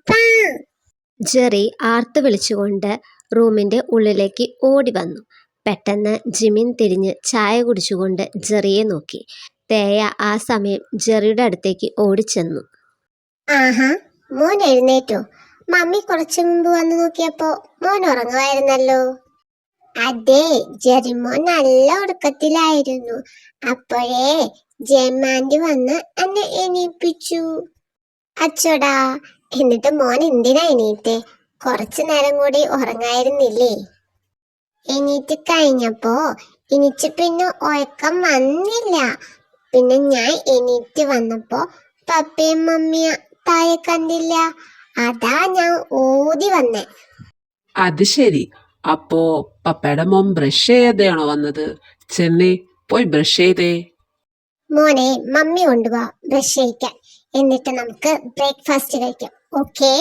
പപ്പാ. Jerry ആർത്തു വിളിച്ചുകൊണ്ട് റൂമിൻ്റെ ഉള്ളിലേക്ക് ഓടി വന്നു. പെട്ടെന്ന് ജിമിൻ തിരിഞ്ഞ് ചായ കുടിച്ചുകൊണ്ട് ജെറിയെ നോക്കി. തേയ ആ സമയം ജെറിയുടെ അടുത്തേക്ക് ഓടിച്ചെന്നു. ആഹാ, മോൻ എഴുന്നേറ്റോ? മമ്മി കുറച്ചു മുമ്പ് വന്നു നോക്കിയപ്പോ മോൻ ഉറങ്ങുമായിരുന്നല്ലോ. അതെ, ജെറിമോൻ നല്ല ഉറക്കത്തിലായിരുന്നു. അപ്പോഴേ ജയമാൻറ്റി വന്ന് എന്നെ എണീപ്പിച്ചു. അച്ചോടാ, എന്നിട്ട് മോൻ എന്തിനാ എണീറ്റേ? കുറച്ചു നേരം കൂടി ഉറങ്ങായിരുന്നില്ലേ? എണീറ്റ് കഴിഞ്ഞപ്പോ പിന്നെ ഉറക്കം വന്നില്ല. പിന്നെ ഞാൻ എണീറ്റ് വന്നപ്പോ പപ്പയും മമ്മിയ താഴെ കണ്ടില്ല. അതാ ഞാൻ ഓടി വന്നേ. അത് ശരി. അപ്പോ പപ്പയുടെ മോൻ ബ്രഷ് ചെയ്യാതെയാണോ വന്നത്? ചെന്നൈ പോയി ബ്രഷ് ചെയ്തേ. മോനെ, മമ്മി കൊണ്ടുപോവാ ബ്രഷ് ചെയ്യിക്കാൻ. എന്നിട്ട് നമുക്ക് ബ്രേക്ക്ഫാസ്റ്റ് കഴിക്കാം. ഓക്കേ?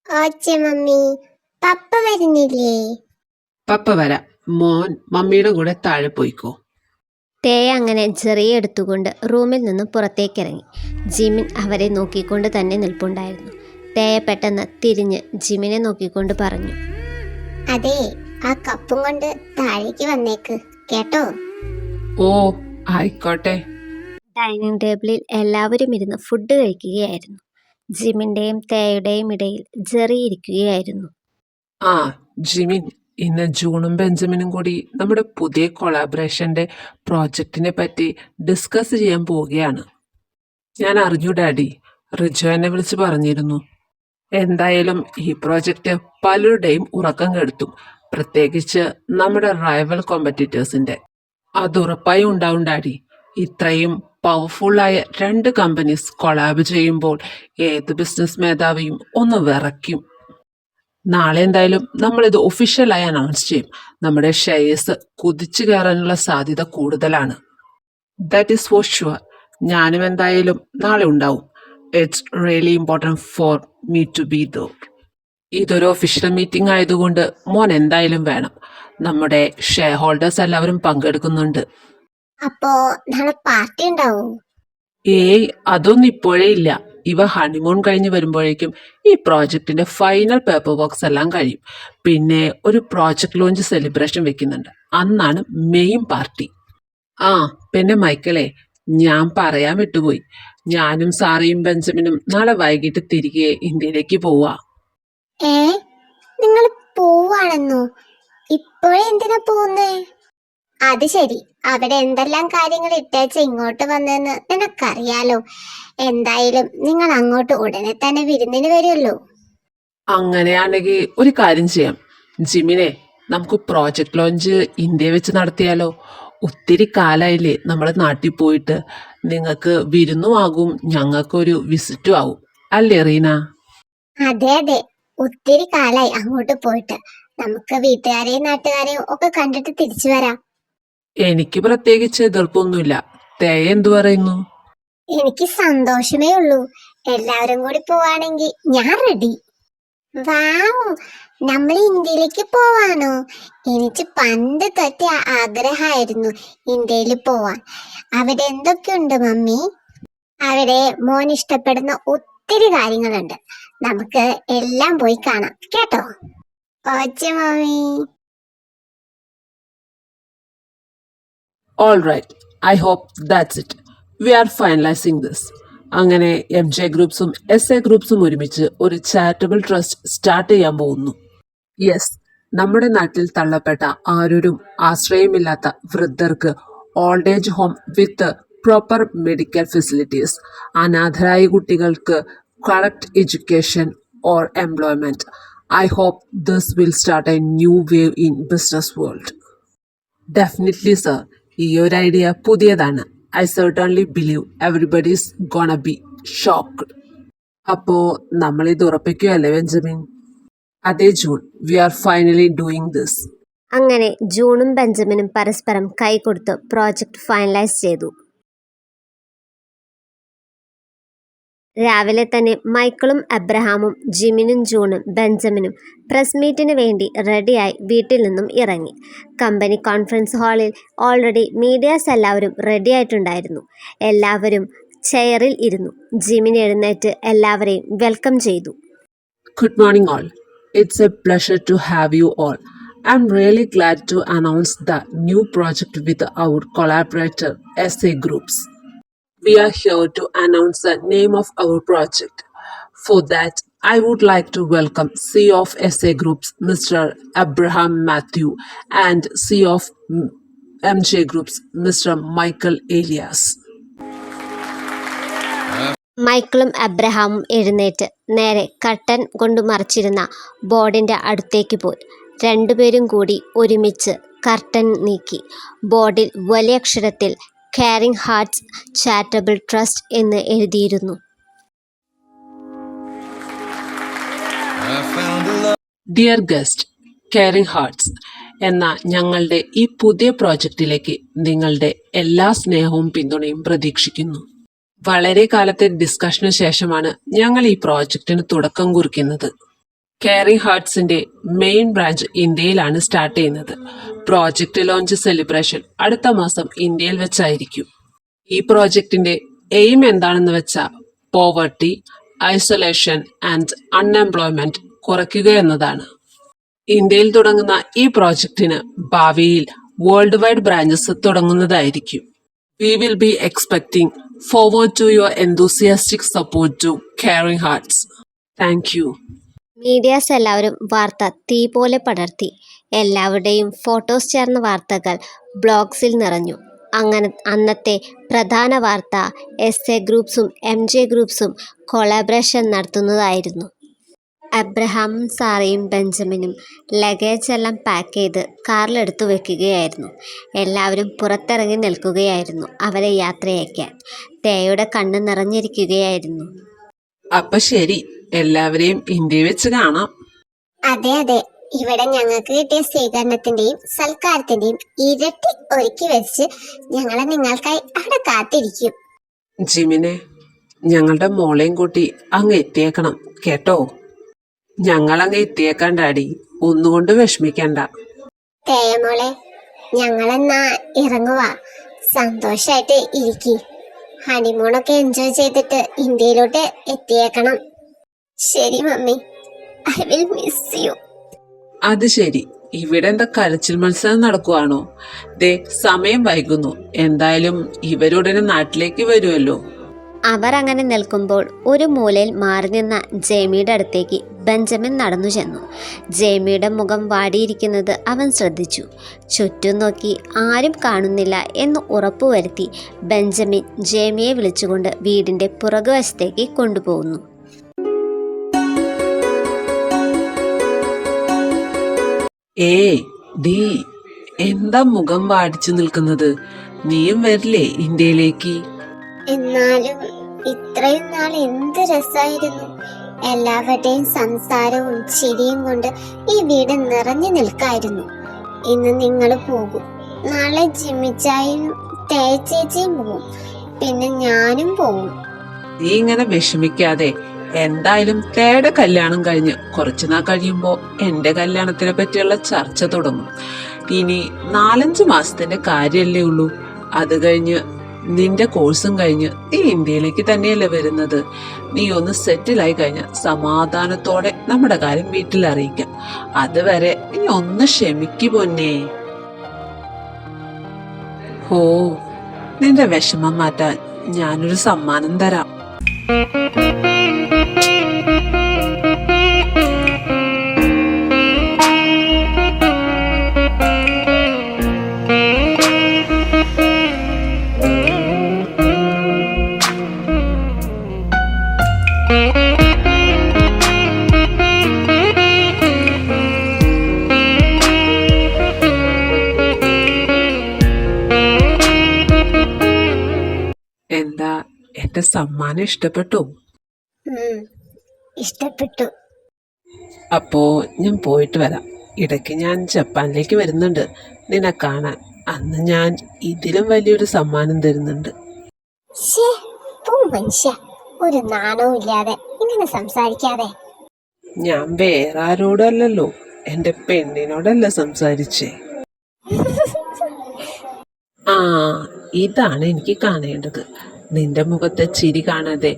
ഓച്ചെ മമ്മി. പപ്പ വരുന്നില്ലേ? പപ്പ വരാം. മോൻ മമ്മിയുടെ കൂടെ താഴെ പോയിക്കോ. തേയ അങ്ങനെ ജെറിയെ എടുത്തുകൊണ്ട് റൂമിൽ നിന്ന് പുറത്തേക്കിറങ്ങി. ജിമിൻ അവരെ നോക്കിക്കൊണ്ട് തന്നെ നിൽപ്പുണ്ടായിരുന്നു. തേയ പെട്ടെന്ന് തിരിഞ്ഞ് ജിമിനെ നോക്കിക്കൊണ്ട് പറഞ്ഞു. അതെ, ആ കപ്പും കൊണ്ട് താഴേക്ക് വന്നേക്ക് കേട്ടോ. ഓ, ആയിക്കോട്ടെ. ഡൈനിങ് ടേബിളിൽ എല്ലാവരും ഇരുന്ന് ഫുഡ് കഴിക്കുകയായിരുന്നു. ജിമിൻ്റെയും തേയുടെയും ഇടയിൽ ജെറി ഇരിക്കുകയായിരുന്നു. ആ ജിമിൻ, ഇന്ന് ജൂണും ബെഞ്ചമിനും കൂടി നമ്മുടെ പുതിയ കൊളാബറേഷന്റെ പ്രോജക്റ്റിനെ പറ്റി ഡിസ്കസ് ചെയ്യാൻ പോവുകയാണ്. ഞാൻ അറിഞ്ഞു ഡാഡി, റിജു എന്നെ വിളിച്ച് പറഞ്ഞിരുന്നു. എന്തായാലും ഈ പ്രോജക്റ്റ് പലരുടെയും ഉറക്കം കെടുത്തും, പ്രത്യേകിച്ച് നമ്മുടെ റൈവൽ കോമ്പറ്റീറ്റേഴ്സിന്റെ. അത് ഉറപ്പായും ഉണ്ടാവും ഡാഡി. ഇത്രയും പവർഫുള്ളായ 2 കമ്പനീസ് കൊളാബ് ചെയ്യുമ്പോൾ ഏത് ബിസിനസ് മേധാവിയും ഒന്ന് വിറയ്ക്കും. നാളെ എന്തായാലും നമ്മളിത് ഒഫീഷ്യലായി അനൗൺസ് ചെയ്യും. നമ്മുടെ ഷെയർസ് കുതിച്ചു കയറാനുള്ള സാധ്യത കൂടുതലാണ്. That is for sure. ഞാനും എന്തായാലും നാളെ ഉണ്ടാവും. It's really important for me to be though. ഇതൊരു ഒഫീഷ്യൽ മീറ്റിംഗ് ആയതുകൊണ്ട് മോൻ എന്തായാലും വേണം. നമ്മുടെ ഷെയർ ഹോൾഡേഴ്സ് എല്ലാവരും പങ്കെടുക്കുന്നുണ്ട്. അപ്പോ നാളെ പാർട്ടി ഉണ്ടാവോ? ഏയ്, അതൊന്നും ഇപ്പോഴേ ഇല്ല. ഇവ ഹണിമൂൺ കഴിഞ്ഞ് വരുമ്പോഴേക്കും ഈ പ്രോജക്റ്റിന്റെ ഫൈനൽ പേപ്പർ വർക്ക്സ് എല്ലാം കഴിയും. പിന്നെ ഒരു പ്രോജക്ട് ലോഞ്ച് സെലിബ്രേഷൻ വെക്കുന്നുണ്ട്. അന്നാണ് മെയിൻ പാർട്ടി. ആ പിന്നെ മൈക്കിളെ, ഞാൻ പറയാൻ വിട്ടുപോയി. ഞാനും സാറയും ബെഞ്ചമിനും നാളെ വൈകിട്ട് തിരികെ ഇന്ത്യയിലേക്ക് പോവാ. നിങ്ങൾ പോവാണെന്നോ? ഇപ്പോഴേ എന്തിനാ പോകുന്നേ? അത് ശരി, അവിടെ എന്തെല്ലാം കാര്യങ്ങൾ ഇട്ടേച്ച് ഇങ്ങോട്ട് വന്നെന്ന് നിനക്കറിയാലോ. എന്തായാലും നിങ്ങൾ അങ്ങോട്ട് ഉടനെ തന്നെ വിരുന്നിന് വരുമല്ലോ. അങ്ങനെയാണെങ്കിൽ ഒരു കാര്യം ചെയ്യാം ജിമിനെ, നമുക്ക് പ്രോജക്ട് ലോഞ്ച് ഇന്ത്യ വെച്ച് നടത്തിയാലോ? ഒത്തിരി കാലായില്ലേ നമ്മൾ നാട്ടിൽ പോയിട്ട്. നിങ്ങൾക്ക് വിരുന്നും ആകും, ഞങ്ങൾക്കൊരു വിസിറ്റും ആകും. അല്ലേ റീന? അതെ അതെ, ഒത്തിരി കാലായി അങ്ങോട്ട് പോയിട്ട്. നമുക്ക് വീട്ടുകാരെയും നാട്ടുകാരെയും ഒക്കെ കണ്ടിട്ട് തിരിച്ചു വരാം. എനിക്ക് പ്രത്യേകിച്ച് എതിർപ്പൊന്നുമില്ല. തേയ എന്തു പറയുന്നു? എനിക്ക് സന്തോഷമേ ഉള്ളൂ. എല്ലാവരും കൂടി പോവാണെങ്കിൽ ഞാൻ റെഡി. വാവ്, നമ്മൾ ഇന്ത്യയിലേക്ക് പോവാനോ? എനിക്ക് പണ്ട് തൊട്ടേ ആഗ്രഹമായിരുന്നു ഇന്ത്യയിൽ പോവാൻ. അവിടെ എന്തൊക്കെയുണ്ട് മമ്മി? അവിടെ മോൻ ഇഷ്ടപ്പെടുന്ന ഒത്തിരി കാര്യങ്ങളുണ്ട്. നമുക്ക് എല്ലാം പോയി കാണാം കേട്ടോ. Okay mummy. All right, I hope that's it. We are finalising this. അങ്ങനെ MJ ഗ്രൂപ്പ്സും SA ഗ്രൂപ്പ്സും ഒരുമിച്ച് ഒരു ചാരിറ്റബിൾ ട്രസ്റ്റ് സ്റ്റാർട്ട് ചെയ്യാൻ പോകുന്നു. യെസ്, നമ്മുടെ നാട്ടിൽ തള്ളപ്പെട്ട ആരോരും ആശ്രയമില്ലാത്ത വൃദ്ധർക്ക് old age home with proper medical facilities, അനാഥരായ കുട്ടികൾക്ക് correct education or employment. I hope this will start a new wave in business world. Definitely sir, ഈ ഒരു ഐഡിയ പുതിയതാണ്. I certainly believe everybody is gonna be shocked. അപ്പോ നമ്മളിത് ഉറപ്പിക്കുകയല്ലേ Benjamin? അതെ June, we are finally doing this. അങ്ങനെ ജൂണും ബെഞ്ചമിനും പരസ്പരം കൈകൊടുത്ത് പ്രോജക്റ്റ് ഫൈനലൈസ് ചെയ്തു. രാവിലെ തന്നെ മൈക്കിളും അബ്രഹാമും ജിമിനും ജൂണും ബെഞ്ചമിനും പ്രസ് മീറ്റിന് വേണ്ടി റെഡിയായി വീട്ടിൽ നിന്നും ഇറങ്ങി. കമ്പനി കോൺഫറൻസ് ഹാളിൽ ഓൾറെഡി മീഡിയാസ് എല്ലാവരും റെഡിയായിട്ടുണ്ടായിരുന്നു. എല്ലാവരും ചെയറിൽ ഇരുന്നു. ജിമിൻ എഴുന്നേറ്റ് എല്ലാവരെയും വെൽക്കം ചെയ്തു. Good morning, all. It's a pleasure to have you all. I'm really glad to announce the new project with our collaborator, SA Groups. We are here to announce the name of our project. For that, I would like to welcome CEO of SA Groups, Mr. Abraham Matthew, and CEO of MJ Groups, Mr. Michael Elias. മൈക്കിളും അബ്രഹാമും എഴുന്നേറ്റ് നേരെ curtain കൊണ്ട് മറച്ചിരുന്ന ബോർഡിൻ്റെ അടുത്തേക്ക് പോയി. രണ്ടുപേരും കൂടി ഒരുമിച്ച് curtain നീക്കി. ബോർഡിൽ വലിയ അക്ഷരത്തിൽ കെയറിംഗ് ഹാർട്ട്സ് ചാരിറ്റബിൾ ട്രസ്റ്റ് എന്ന് എഴുതിയിരുന്നു. ഡിയർ ഗസ്റ്റ്, കെയറിംഗ് ഹാർട്ട്സ് എന്ന ഞങ്ങളുടെ ഈ പുതിയ പ്രോജക്റ്റിലേക്ക് നിങ്ങളുടെ എല്ലാ സ്നേഹവും പിന്തുണയും പ്രതീക്ഷിക്കുന്നു. വളരെ കാലത്തെ ഡിസ്കഷന് ശേഷമാണ് ഞങ്ങൾ ഈ പ്രോജക്റ്റിന് തുടക്കം കുറിക്കുന്നത്. കെയറിംഗ് ഹാർട്ട്സിന്റെ മെയിൻ ബ്രാഞ്ച് ഇന്ത്യയിലാണ് സ്റ്റാർട്ട് ചെയ്യുന്നത്. പ്രോജക്റ്റ് ലോഞ്ച് സെലിബ്രേഷൻ അടുത്ത മാസം ഇന്ത്യയിൽ വെച്ചായിരിക്കും. ഈ പ്രോജക്റ്റിന്റെ എയിം എന്താണെന്ന് വെച്ചാൽ പോവർട്ടി, ഐസൊലേഷൻ ആൻഡ് അൺഎംപ്ലോയ്മെന്റ് കുറയ്ക്കുക എന്നതാണ്. ഇന്ത്യയിൽ തുടങ്ങുന്ന ഈ പ്രോജക്റ്റിന് ഭാവിയിൽ വേൾഡ് വൈഡ് ബ്രാഞ്ചസ് തുടങ്ങുന്നതായിരിക്കും. We will be expecting forward to your enthusiastic support to Caring Hearts. Thank you. Medias എല്ലാവരും വാർത്ത തീ പോലെ പടർത്തി. എല്ലാവരുടെയും ഫോട്ടോസ് ചേർന്ന വാർത്തകൾ ബ്ലോഗ്സിൽ നിറഞ്ഞു. അങ്ങനെ അന്നത്തെ പ്രധാന വാർത്ത SA ഗ്രൂപ്പ്സും MJ ഗ്രൂപ്പ്സും കൊളാബറേഷൻ നടത്തുന്നതായിരുന്നു. അബ്രഹാമും സാറയും ബെഞ്ചമിനും ലഗേജ് എല്ലാം പാക്ക് ചെയ്ത് കാറിലെടുത്തു വെക്കുകയായിരുന്നു. എല്ലാവരും പുറത്തിറങ്ങി നിൽക്കുകയായിരുന്നു അവരെ യാത്രയയക്കാൻ. തേയുടെ കണ്ണ് നിറഞ്ഞിരിക്കുകയായിരുന്നു. അപ്പൊ ശരി, എല്ലാവരെയും ഇന്ത്യയിൽ വെച്ച് കാണാം. അതെ അതെ, ഇവിടെ ഞങ്ങൾക്ക് കിട്ടിയ സ്വീകരണത്തിന്റെയും സൽക്കാരത്തിന്റെയും ഇരട്ടി ഒരുക്കി വെച്ച് ഞങ്ങളെ നിങ്ങൾക്കായി അവിടെ കാത്തിരിക്കും. ജിമിനെ, ഞങ്ങളുടെ മോളെയും കൂട്ടി അങ്ങ് എത്തിയേക്കണം കേട്ടോ. ഞങ്ങളങ്ങ് എത്തിയേക്കാൻ ഡാഡി, ഒന്നുകൊണ്ട് വിഷമിക്കണ്ട. തേയമോളെ, ഞങ്ങളെന്നാ ഇറങ്ങുവാ. സന്തോഷായിട്ട് ഇരിക്കി. ഹണിമൂണൊക്കെ എൻജോയ് ചെയ്തിട്ട് ഇന്ത്യയിലോട്ട് എത്തിയേക്കണം. ശരി mummy, I will miss you. അത് ശരി, ഇവിടെ എന്താ കരച്ചിൽ മത്സരം നടക്കുവാണോ? ദേ, സമയം വൈകുന്നു. എന്തായാലും ഇവരുടനെ നാട്ടിലേക്ക് വരുമല്ലോ. അവർ അങ്ങനെ നിൽക്കുമ്പോൾ ഒരു മൂലയിൽ മാറി നിന്ന ജേമിയുടെ അടുത്തേക്ക് ബെഞ്ചമിൻ നടന്നു ചെന്നു. ജേമിയുടെ മുഖം വാടിയിരിക്കുന്നത് അവൻ ശ്രദ്ധിച്ചു. ചുറ്റും നോക്കി ആരും കാണുന്നില്ല എന്ന് ഉറപ്പുവരുത്തി ബെഞ്ചമിൻ ജേമിയെ വിളിച്ചുകൊണ്ട് വീടിൻ്റെ പുറകുവശത്തേക്ക് കൊണ്ടുപോകുന്നു. ഡി, എന്താ മുഖം വാടിച്ചു നിൽക്കുന്നത്? നീയും വരില്ലേ ഇന്ത്യയിലേക്ക്? എന്നാലും ഇത്രയും നാൾ എന്ത് രസായിരുന്നു. എല്ലാവരുടെയും സംസാരവും ചിരിയും കൊണ്ട് ഈ വീട് നിറഞ്ഞു നിൽക്കായിരുന്നു. ഇന്ന് നിങ്ങൾ പോകും, നാളെ ജിമ്മിച്ചായും തേച്ചേച്ചിയും പോകും, പിന്നെ ഞാനും പോകും. നീ ഇങ്ങനെ വിഷമിക്കാതെ. എന്തായാലും തേയുടെ കല്യാണം കഴിഞ്ഞ് കുറച്ചുനാൾ കഴിയുമ്പോ എന്റെ കല്യാണത്തിനെ പറ്റിയുള്ള ചർച്ച തുടങ്ങും. ഇനി 4-5 മാസത്തിന്റെ കാര്യല്ലേ ഉള്ളൂ. അത് കഴിഞ്ഞ് നിന്റെ കോഴ്സും കഴിഞ്ഞ് നീ ഇന്ത്യയിലേക്ക് തന്നെയല്ലേ വരുന്നത്. നീ ഒന്ന് സെറ്റിലായി കഴിഞ്ഞ സമാധാനത്തോടെ നമ്മുടെ കാര്യം വീട്ടിൽ അറിയിക്കാം. അതുവരെ നീ ഒന്ന് ക്ഷമിക്കു പൊന്നേ. ഓ, നിന്റെ വിഷമം മാറ്റാൻ ഞാനൊരു സമ്മാനം തരാം. എന്താ, എന്റെ സമ്മാനം ഇഷ്ടപ്പെട്ടു? ഇഷ്ടപ്പെട്ടു. അപ്പോ ഞാൻ പോയിട്ട് വരാം. ഇടയ്ക്ക് ഞാൻ ജപ്പാനിലേക്ക് വരുന്നുണ്ട് നിന്നെ കാണാൻ. അന്ന് ഞാൻ ഇതിലും വലിയൊരു സമ്മാനം തരുന്നുണ്ട്. മനുഷ്യ, ഒരു നാണവും ഇല്ലാതെ ഇങ്ങനെ സംസാരിക്കാതെ. ഞാൻ വേറെ ആരോടല്ലോ, എന്റെ പെണ്ണിനോടല്ല സംസാരിച്ചേ. ആ, ഇതാണ് എനിക്ക് കാണേണ്ടത്. നിന്റെ മുഖത്തെ ചിരി കാണാതെ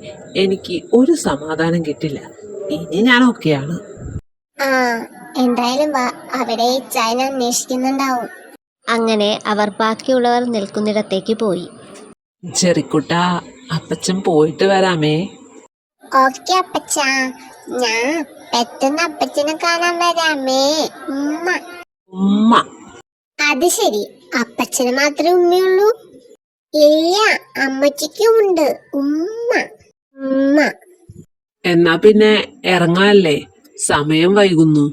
എനിക്ക് ഒരു സമാധാനം കിട്ടില്ല. ഇനി ഞാൻ ഓക്കെയാണ്. ആ എന്തായാലും വാ, അവിടെ ചൈന അന്വേഷിക്കുന്നുണ്ടാവും. അങ്ങനെ അവർ ബാക്കിയുള്ളവർ നിൽക്കുന്നിടത്തേക്ക് പോയി. ജെറിക്കുട്ട, അപ്പച്ചൻ പോയിട്ട് വരാമേ. ഓക്കെ അപ്പച്ച, ഞാൻ പെട്ടെന്ന് അപ്പച്ചനെ കാണാൻ വരാമേ. ഉമ്മ. ഉമ്മ. അത് ശരി, അപ്പച്ചന് മാത്രമേ ഉമ്മയുള്ളൂ? ഇല്ല, അമ്മച്ചിക്കും ഉണ്ട് ഉമ്മ. ഉമ്മ. എന്നാ പിന്നെ ഇറങ്ങാല്ലേ, സമയം വൈകുന്നു.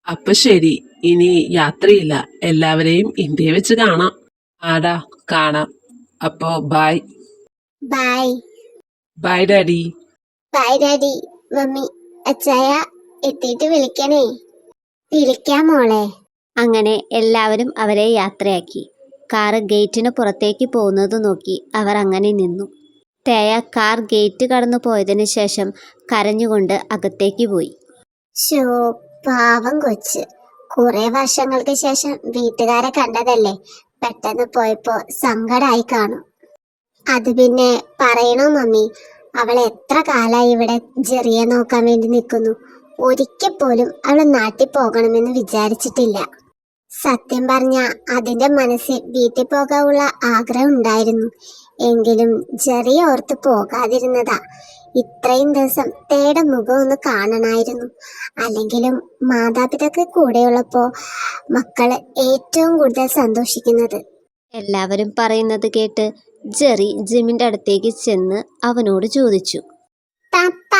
അപ്പൊ ശരി, ഇനി യാത്രയില്ല. എല്ലാവരെയും ഇന്ത്യയിൽ വെച്ച് കാണാം. ആടാ, കാണാം. അപ്പോ bye. Bye. Bye daddy. Bye daddy. Mummy, അച്ചായ എത്തിയിട്ട് വിളിക്കണേ. വിളിക്കാം മോളെ. അങ്ങനെ എല്ലാവരും അവരെ യാത്രയാക്കി. കാറ് ഗേറ്റിന് പുറത്തേക്ക് പോകുന്നത് നോക്കി അവർ അങ്ങനെ നിന്നു. തേയ കാർ ഗേറ്റ് കടന്നു പോയതിനു ശേഷം കരഞ്ഞുകൊണ്ട് അകത്തേക്ക് പോയി. ശോ, പാവം കൊച്ച്. കുറെ വർഷങ്ങൾക്ക് ശേഷം വീട്ടുകാരെ കണ്ടതല്ലേ, പെട്ടെന്ന് പോയപ്പോ സങ്കടായി കാണും. അത് പിന്നെ പറയണോ മമ്മി, അവൾ എത്ര കാലായി ഇവിടെ ജെറിയെ നോക്കാൻ വേണ്ടി നിൽക്കുന്നു. ഒരിക്കൽ പോലും അവൾ നാട്ടിൽ പോകണമെന്ന് വിചാരിച്ചിട്ടില്ല. സത്യം പറഞ്ഞ അതിന്റെ മനസ്സിൽ വീട്ടിൽ പോകാനുള്ള ആഗ്രഹം ഉണ്ടായിരുന്നു. എങ്കിലും ജെറിയെ ഓർത്ത് പോകാതിരുന്നതാ. ഇത്രയും ദിവസം തേടെ മുഖം ഒന്ന് കാണണമായിരുന്നു. അല്ലെങ്കിലും മാതാപിതാക്കൾ കൂടെയുള്ളപ്പോ മക്കള് ഏറ്റവും കൂടുതൽ സന്തോഷിക്കുന്നത്. എല്ലാവരും പറയുന്നത് കേട്ട് ജെറി ജിമിന്റെ അടുത്തേക്ക് ചെന്ന് അവനോട് ചോദിച്ചു. പപ്പ,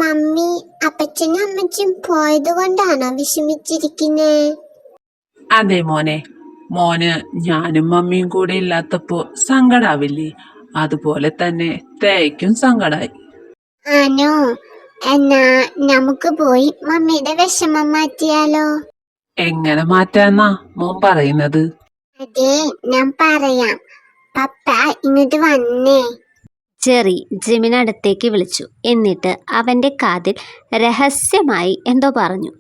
മമ്മി അപ്പച്ചനും അമ്മച്ചും പോയത് കൊണ്ടാണോ വിഷമിച്ചിരിക്കുന്നേ? അതെ മോനെ. മോന് ഞാനും മമ്മിയും കൂടെ ഇല്ലാത്തപ്പോ സങ്കടാവില്ലേ? അതുപോലെ തന്നെ തേയ്ക്കും സങ്കടായി. ആനോ, എന്നാ നമുക്ക് പോയി മമ്മിയുടെ വിഷമം മാറ്റിയാലോ? എങ്ങനെ മാറ്റാന്നാ മോൻ പറയുന്നത്? അതെ, ഞാൻ പറയാം. പപ്പ ഇങ്ങോട്ട് വന്നേ. ജെറി ജിമിനടുത്തേക്ക് വിളിച്ചു. എന്നിട്ട് അവൻ്റെ കാതിൽ രഹസ്യമായി എന്തോ പറഞ്ഞു.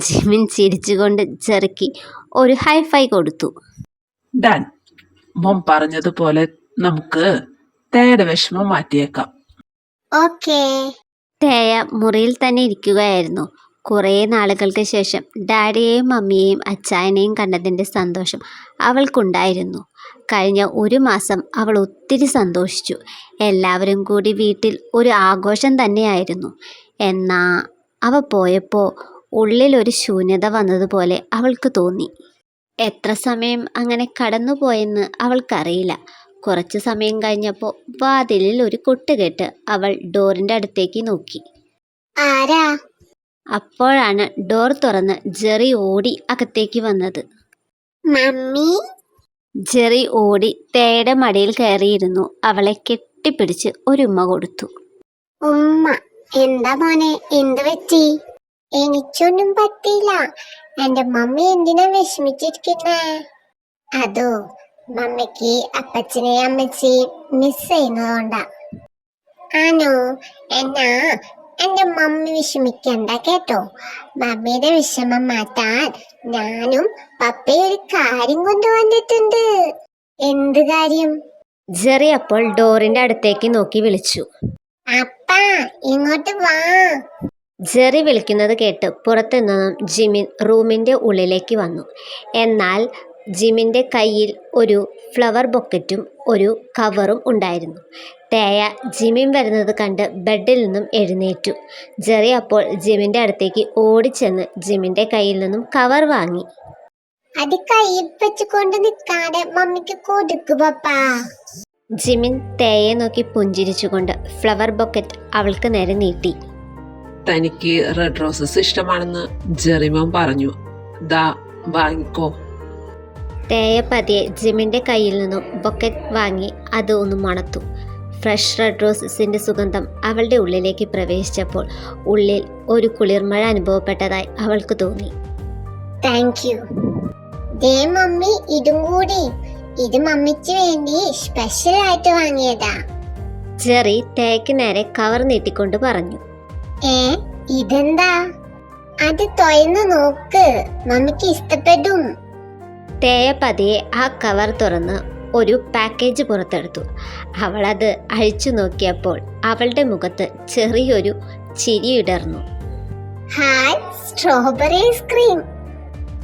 ജിമിൻ ചിരിച്ചുകൊണ്ട് ജെറിക്ക് ഒരു ഹൈഫൈ കൊടുത്തു. ഡൻ. മോൻ പറഞ്ഞതുപോലെ നമുക്ക് തേയുടെ വിഷമം മാറ്റിയേക്കാം. ഓക്കേ. തേയ മുറിയിൽ തന്നെ ഇരിക്കുകയായിരുന്നു. കുറേ നാളുകൾക്ക് ശേഷം ഡാഡിയെയും മമ്മിയെയും അച്ചായനെയും കണ്ടതിൻ്റെ സന്തോഷം അവൾക്കുണ്ടായിരുന്നു. കഴിഞ്ഞ ഒരു മാസം അവൾ ഒത്തിരി സന്തോഷിച്ചു. എല്ലാവരും കൂടി വീട്ടിൽ ഒരു ആഘോഷം തന്നെയായിരുന്നു. എന്നാൽ അവ പോയപ്പോൾ ഉള്ളിലൊരു ശൂന്യത വന്നതുപോലെ അവൾക്ക് തോന്നി. എത്ര സമയം അങ്ങനെ കടന്നുപോയെന്ന് അവൾക്കറിയില്ല. കുറച്ച് സമയം കഴിഞ്ഞപ്പോൾ വാതിലിൽ ഒരു കൊട്ട് കേട്ട് അവൾ ഡോറിൻ്റെ അടുത്തേക്ക് നോക്കി. ആരാ? അപ്പോഴാണ് ഡോർ തുറന്ന് ജെറി ഓടി അകത്തേക്ക് വന്നത്. മമ്മി. ജെറി ഓടി തേയുടെ മടിയിൽ കയറിയിരുന്നു. അവളെ കെട്ടിപ്പിടിച്ച് ഒരു ഉമ്മ കൊടുത്തു. ഉമ്മ. എന്താ മോനെ, എന്ത് പറ്റി? എനിക്കൊന്നും പറ്റിയില്ല. എന്റെ മമ്മി എന്തിനാ വിഷമിച്ചിരിക്കുന്നേ? അതോ, മമ്മിക്ക് അപ്പച്ചനെ അമ്മച്ചി മിസ് ചെയ്യുന്നതുകൊണ്ടാ. ആനോ, എന്നാ എന്റെ മമ്മി വിഷമിക്കണ്ട കേട്ടോ. മമ്മിയുടെ വിഷമം മാറ്റാൻ ഞാനും പപ്പയും ഒരു കാര്യം കൊണ്ടുവന്നിട്ടുണ്ട്. എന്ത് കാര്യം? ജെറി അപ്പോൾ ഡോറിൻ്റെ അടുത്തേക്ക് നോക്കി വിളിച്ചു. അപ്പ, ഇങ്ങോട്ട് വാ. ജെറി വിളിക്കുന്നത് കേട്ട് പുറത്തുനിന്നും ജിമിൻ റൂമിൻ്റെ ഉള്ളിലേക്ക് വന്നു. എന്നാൽ ജിമിൻ്റെ കയ്യിൽ ഒരു ഫ്ലവർ ബൊക്കറ്റും ഒരു കവറും ഉണ്ടായിരുന്നു. തേയ ജിമിൻ വരുന്നത് കണ്ട് ബെഡിൽ നിന്നും എഴുന്നേറ്റു. ജെറി അപ്പോൾ ജിമിൻ്റെ അടുത്തേക്ക് ഓടിച്ചെന്ന് ജിമിൻ്റെ കയ്യിൽ നിന്നും കവർ വാങ്ങി. അത് കയ്യിൽ വെച്ചുകൊണ്ട് നിൽക്കാതെ മമ്മിക്ക് കൊടുക്കു പപ്പാ. ജിമിൻ തേയെ നോക്കി പുഞ്ചിരിച്ചുകൊണ്ട് ഫ്ലവർ ബൊക്കറ്റ് അവൾക്ക് നേരെ നീട്ടി. തനിക്ക് റെഡ് റോസസ് ഇഷ്ടമാണെന്ന് ജെറിമോൻ പറഞ്ഞു. ദാ വാങ്ങിക്കോ. തേയ പതിയെ ജിമിൻ്റെ കയ്യിൽ നിന്നും ബൊക്കറ്റ് വാങ്ങി അത് ഒന്ന് മണത്തു. ഫ്രഷ് റെഡ് റോസസിൻ്റെ സുഗന്ധം അവളുടെ ഉള്ളിലേക്ക് പ്രവേശിച്ചപ്പോൾ ഉള്ളിൽ ഒരു കുളിർമഴ അനുഭവപ്പെട്ടതായി അവൾക്ക് തോന്നി. Thank you. ദേ മമ്മി, ഇതും കൂടി. ഇത് മമ്മിക്ക് വേണ്ടി സ്പെഷ്യൽ ആയിട്ട് വാങ്ങിയതാ. ജെറി തേയ്ക്ക് നേരെ കവർ നീട്ടിക്കൊണ്ട് പറഞ്ഞു. ഇതെന്താ? അത് തൊയന്ന് നോക്ക്, മമ്മിക്ക് ഇഷ്ടപ്പെടും. തേയ പതിയെ ആ കവർ തുറന്ന് ഒരു പാക്കേജ് പുറത്തെടുത്തു. അവളത് അഴിച്ചു നോക്കിയപ്പോൾ അവളുടെ മുഖത്ത് ചെറിയൊരു ചിരിയിടർന്നു. Hi, strawberry ice cream.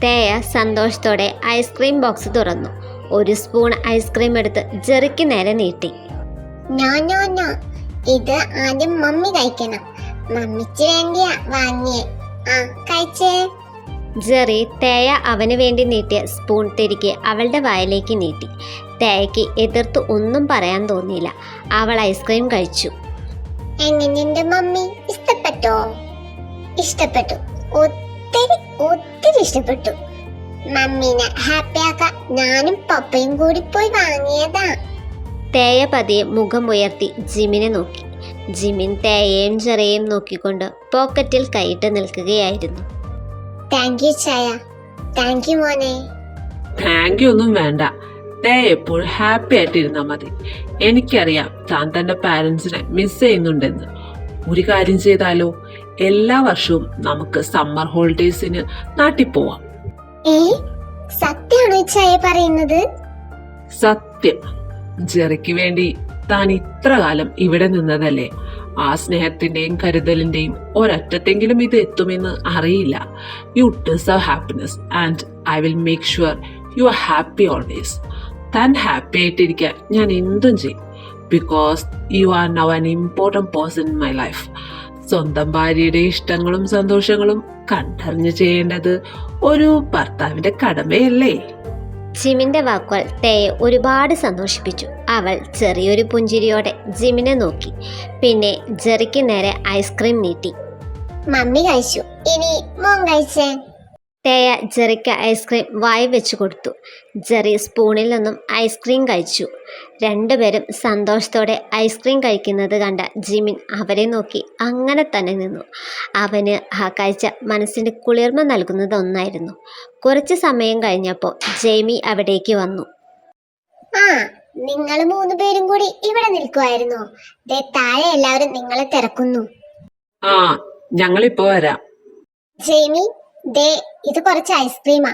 തേയ സന്തോഷത്തോടെ ഐസ്ക്രീം ബോക്സ് തുറന്നു. ഒരു സ്പൂൺ ഐസ്ക്രീം എടുത്ത് ജെറിക്ക് നേരെ നീട്ടി. നോ നോ നോ, ഇത് ആദ്യം മമ്മി കഴിക്കണം. മമ്മിക്ക് വേണ്ടിയാ വാങ്ങിയേ. ആ, കഴിച്ചേ. ജെറി തേയ അവന് വേണ്ടി നീട്ടിയ സ്പൂൺ തിരികെ അവളുടെ വായിലേക്ക് നീട്ടി. തേയയ്ക്ക് എതിർത്ത് ഒന്നും പറയാൻ തോന്നിയില്ല. അവൾ ഐസ്ക്രീം കഴിച്ചു. എങ്ങനെയുണ്ട് മമ്മി? ഇഷ്ടപ്പെട്ടോ? ഇഷ്ടപ്പെട്ടു, ഒത്തിരി ഒത്തിരി ഇഷ്ടപ്പെട്ടു. മമ്മീനെ ഹാപ്പി ആക്കാൻ ഞാനും പപ്പയും കൂടി പോയി വാങ്ങിയതാ. തേയ പതിയെ മുഖം ഉയർത്തി ജിമിനെ നോക്കി. ജിമിൻ തേയയും ജെറിയെയും നോക്കിക്കൊണ്ട് പോക്കറ്റിൽ കൈയിട്ട് നിൽക്കുകയായിരുന്നു. താങ്ക് യു ചായ. താങ്ക് യു മോനെ. താങ്ക് യു ഒന്നും വേണ്ട. തേ എപ്പോഴും ഹാപ്പി ആയിട്ടിരുന്നാ മതി. എനിക്കറിയാം താൻ തന്റെ പാരന്റ്സിനെ മിസ് ചെയ്യുന്നുണ്ടെന്ന്. ഒരു കാര്യം ചെയ്താലോ, എല്ലാ വർഷവും നമുക്ക് സമ്മർ ഹോളിഡേയ്സിന് നാട്ടിൽ പോവാം. സത്യാണോ ചായ പറയുന്നത്? സത്യം. ജെറിക്ക് വേണ്ടി താൻ ഇത്ര കാലം ഇവിടെ നിന്നതല്ലേ. ആ സ്നേഹത്തിന്റെയും കരുതലിന്റെയും ഒരറ്റത്തെങ്കിലും ഇത് എത്തുമെന്ന് അറിയില്ല. U deserve happiness and I will make sure you are happy always. താൻ ഹാപ്പി ആയിട്ടിരിക്കാൻ ഞാൻ എന്തും ചെയ്യും. Because you are now an important person in my life. സ്വന്തം ഭാര്യയുടെ ഇഷ്ടങ്ങളും സന്തോഷങ്ങളും കണ്ടറിഞ്ഞ് ചെയ്യേണ്ടത് ഒരു ഭർത്താവിന്റെ കടമയല്ലേ? ജിമിന്റെ വാക്കുകൾ തേയെ ഒരുപാട് സന്തോഷിപ്പിച്ചു. അവൾ ചെറിയൊരു പുഞ്ചിരിയോടെ ജിമിനെ നോക്കി. പിന്നെ ജെറിക്ക് നേരെ ഐസ്ക്രീം നീട്ടി. മമ്മി കഴിച്ചു, ഇനി മോൻ കഴിച്ചേ. തേയ ജെറിക്ക് ഐസ്ക്രീം വായി വെച്ചു കൊടുത്തു. ജെറി സ്പൂണിൽ നിന്നും ഐസ്ക്രീം കഴിച്ചു. രണ്ടുപേരും സന്തോഷത്തോടെ ഐസ്ക്രീം കഴിക്കുന്നത് കണ്ട ജിമിൻ അവരെ നോക്കി അങ്ങനെ തന്നെ നിന്നു. അവന് ആ കാഴ്ച മനസ്സിന് കുളിർമ നൽകുന്നത് ഒന്നായിരുന്നു. കുറച്ച് സമയം കഴിഞ്ഞപ്പോൾ ജെയ്മി അവിടേക്ക് വന്നു. ആ, നിങ്ങൾ 3 പേരും കൂടി ഇവിടെ നിൽക്കുമായിരുന്നോ? ദേ താഴെ എല്ലാവരും നിങ്ങളെ തിരക്കുന്നു. ആ, ഞങ്ങളിപ്പോ വരാം. ജെയ്മി, ദേ ഇത് കുറച്ച് ഐസ്ക്രീമാ.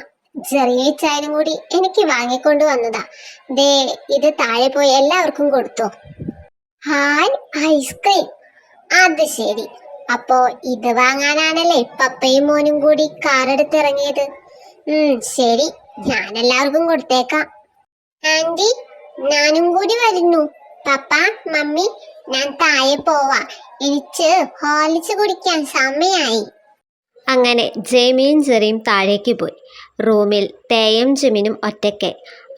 ചെറിയ ചായനും കൂടി എനിക്ക് വാങ്ങിക്കൊണ്ട് വന്നതാ. ദേ ഇത് താഴെ പോയി എല്ലാവർക്കും കൊടുത്തോ. Hi, ice cream. അത് ശരി, അപ്പോ ഇത് വാങ്ങാനാണല്ലേ പപ്പയും മോനും കൂടി കാറെടുത്തിറങ്ങിയത്. ശരി, ഞാൻ എല്ലാവർക്കും കൊടുത്തേക്കാം. ആന്റി, ഞാനും കൂടി വരുന്നു. പപ്പ, മമ്മി, ഞാൻ താഴെ പോവാ. എനിക്ക് ഹോർലിക്സ് കുടിക്കാൻ സമയായി. അങ്ങനെ ജെയ്മിയും ജെറിയും താഴേക്ക് പോയി. റൂമിൽ തേയും ജിമിനും ഒറ്റയ്ക്കായി.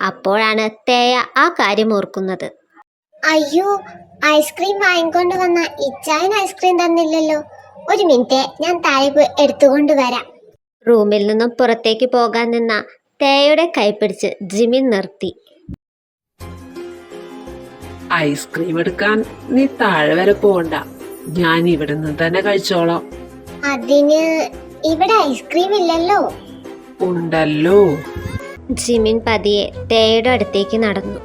അപ്പോഴാണ് തേയ ആ കാര്യം ഓർക്കുന്നത്. അയ്യോ, ഐസ്ക്രീം വാങ്ങിക്കൊണ്ട് വന്ന ഇച്ചായൻ ഐസ്ക്രീം തന്നില്ലല്ലോ. ഒരു മിനിറ്റ്, ഞാൻ താഴെ പോയി എടുത്തുകൊണ്ട് വരാം. റൂമിൽ നിന്നും പുറത്തേക്ക് പോകാൻ നിന്ന തേയുടെ കൈപിടിച്ച് ജിമിൻ നിർത്തി. ഐസ്ക്രീം എടുക്കാൻ നീ താഴെ വരെ പോകണ്ട. ഞാൻ ഇവിടെ നിന്ന് തന്നെ കഴിച്ചോളാം. അതിന് ഇവിടെ ഐസ്ക്രീം ഇല്ലല്ലോ. ഉണ്ടല്ലോ. ജിമിൻ പതിയെ തേയുടെ അടുത്തേക്ക് നടന്നു.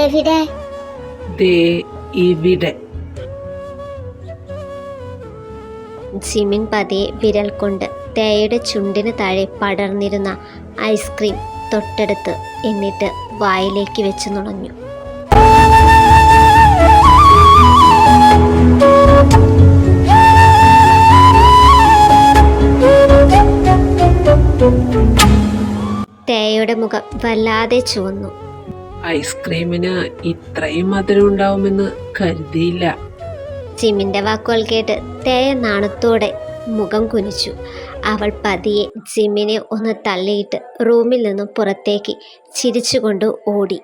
എവിടെ? ദേ ഇവിടെ. ജിമിൻ പതിയെ വിരൽ കൊണ്ട് തേയുടെ ചുണ്ടിന് താഴെ പടർന്നിരുന്ന ഐസ്ക്രീം തൊട്ടെടുത്ത് എന്നിട്ട് വായിലേക്ക് വെച്ച് നുണഞ്ഞു. തേയുടെ മുഖം വല്ലാതെ ചുവന്നു. ഐസ്ക്രീമിന് ഇത്രയും മധുരം ഉണ്ടാവുമെന്ന് കരുതിയില്ല. ജിമിന്റെ വാക്കുകൾ കേട്ട് തേയ നാണത്തോടെ മുഖം കുനിച്ചു. അവൾ പതിയെ ജിമിനെ ഒന്ന് തള്ളിയിട്ട് റൂമിൽ നിന്നും പുറത്തേക്ക് ചിരിച്ചുകൊണ്ട് ഓടി.